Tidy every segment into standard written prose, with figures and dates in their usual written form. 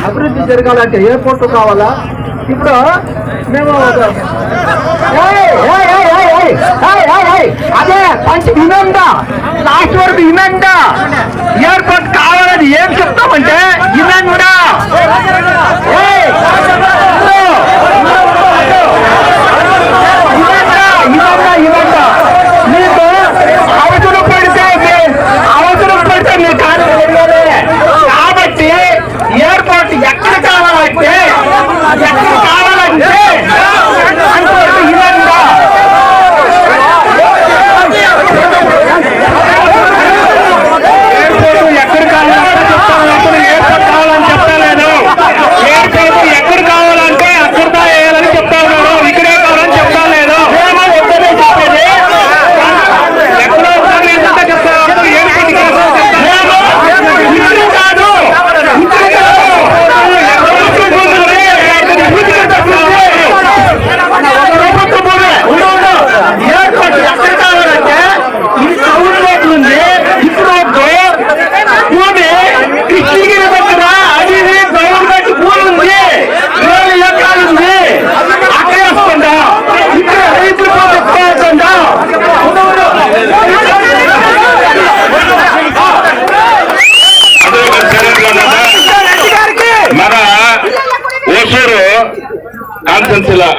అభివృద్ధి జరగాలంటే ఎయిర్పోర్ట్ కావాలా. ఇప్పుడు మేము అదే మంచి వినందా, లాస్ట్ వరకు వినందా, ఎయిర్పోర్ట్ కావాలని ఏం చెప్తామంటే వినందా. మీకు అవసరం పడితే మీరు కానీ కాబట్టి ఎయిర్పోర్ట్ ఎక్కడ కావాలంటే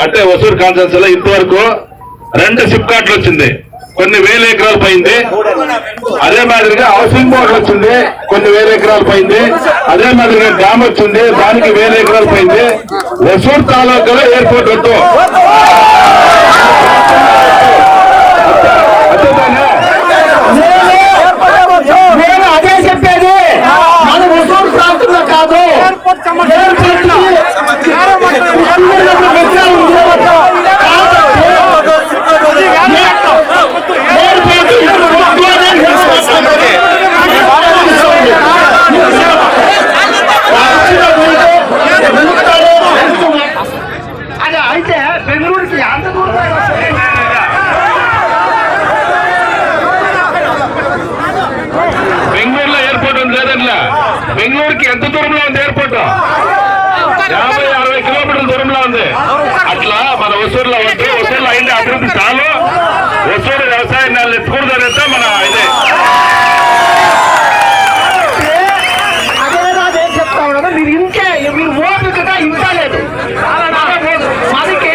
అంటే ఒసూరు కాన్సెన్స్ లో ఇంతవరకు 2 సిప్ కార్డులు వచ్చింది, కొన్ని వేల ఎకరాలు పోయింది. అదే మాదిరిగా హౌసింగ్ బోర్డు వచ్చింది, కొన్ని వేల ఎకరాలు పోయింది. అదే మాదిరిగా డ్యామ్ వచ్చింది, దానికి వేల ఎకరాలు పోయింది. ఒసూరు తాలూకాలో ఎయిర్పోర్ట్ వద్దు. నేను అదే చెప్పేది, మన ఒసూరు ప్రాంతంలో కాదు. అయితే బెంగళూరుకి అంత దూరం బెంగళూరులో ఎయిర్పోర్ట్ ఉంది లేదట్లా. బెంగళూరుకి ఎంత దూరంలో ఉంది ఎయిర్పోర్ట్? 50-60 కిలోమీటర్ల దూరంలో ఉంది. అట్లా మన ఒసూరులో ఉంటే ఒసూరులో అయింది అభివృద్ధి చాలు. ఒసూరు వ్యవసాయం నెలలు ఎత్తుకూడదనేస్తే మన ఇదే. అదే చెప్తా ఉన్నాను, మీరు ఇంకే మీరు ఓటు కదా ఇంకా లేదు మనకి.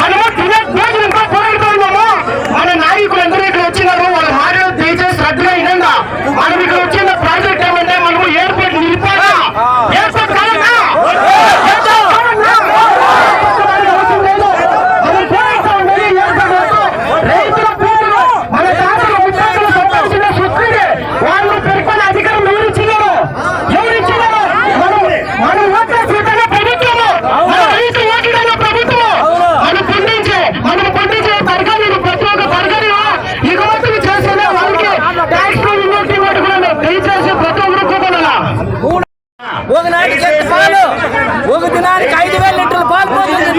మనము తినే భోజనం ఇంకా పోరాడుతున్నాము. మన నాయకులు అందరూ ఇక్కడ వచ్చినారు, వాళ్ళ మాటలు దయచేసి శ్రద్ధగా వినండి. మనం ఇక్కడ వచ్చిన ప్రాజెక్ట్ ఏమంటే మనము ఎయిర్పోర్ట్ నిలిపాలా, ఎయిర్పోర్ట్ కావాలా, రైతుల భూములు మన తాతలు ముత్తాతలు సంపాదించిన సొత్తుని వాళ్ళు పెట్టుకునే అధికారం ఎవరిచ్చినారు? మనం ఓట్ల సీతగా ప్రభుత్వము, మన రైతు ఓట్ల ప్రభుత్వము, మనం పండించే తరగతి ప్రతి ఒక్క తరగతి ఎగుమతులు చేసిన వాళ్ళకి ట్యాక్స్ ఇన్వెస్ట్ కూడా దయచేసి ప్రతి ఒక్కరు ఒప్పుకోవాలా. ఒక నాటికి పాలు ఒక దినానికి 5,000 లీటర్ల పాలు పోతుంది.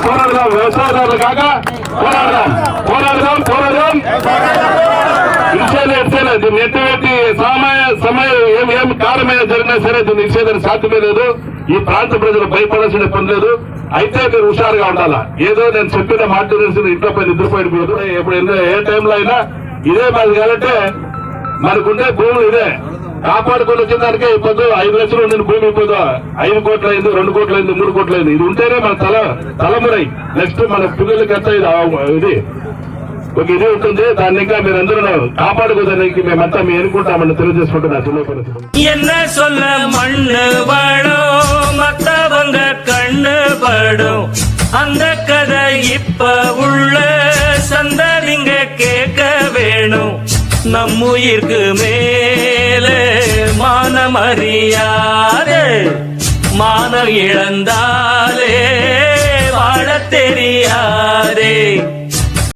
పోరాడదాం వ్యవసాయదారులు కాక పోరాడదాం. దీన్ని ఎట్టి సమయం ఏం కారణమైన జరిగినా సరే దీన్ని నిషేధం సాధ్యమే లేదు. ఈ ప్రాంత ప్రజలు భయపడాల్సిన పని లేదు. అయితే మీరు హుషారుగా ఉండాలా. ఏదో నేను చెప్పిన మాట తెలిసిన ఇంట్లో పోయి నిద్రపోయిపోదు. ఎప్పుడు ఏ టైంలో అయినా ఇదే మాది కాబట్టి మనకుండే భూములు ఇదే కాపాడుకొని వచ్చిన దానికే ఇప్పుడు 5 లక్షలు ఉండిన భూమి ఇప్పుడు 5 కోట్లు అయింది, 2 కోట్లు అయింది, 3 కోట్లు అయింది. ఇది ఉంటేనే మన తలమురై నెక్స్ట్ మన పిల్లలకంతా ఇది ఒక ఇది ఉంటుంది. దాన్ని ఇంకా మీరందరూ కాపాడుకోదానికి మేమంతా మేము ఎన్నుకుంటామని తెలియజేసుకుంటున్నా. என்ன சொல்ல மண்ணு வாழும் மத்தவங்க கண்ணு படும் அந்த கதை இப்ப உள்ள சந்ததிங்க கேட்க வேணும். நம்முயிருக்கு மேலே மானம் அறியாதே, மானம் இழந்தாலே வாழ தெரியாதே.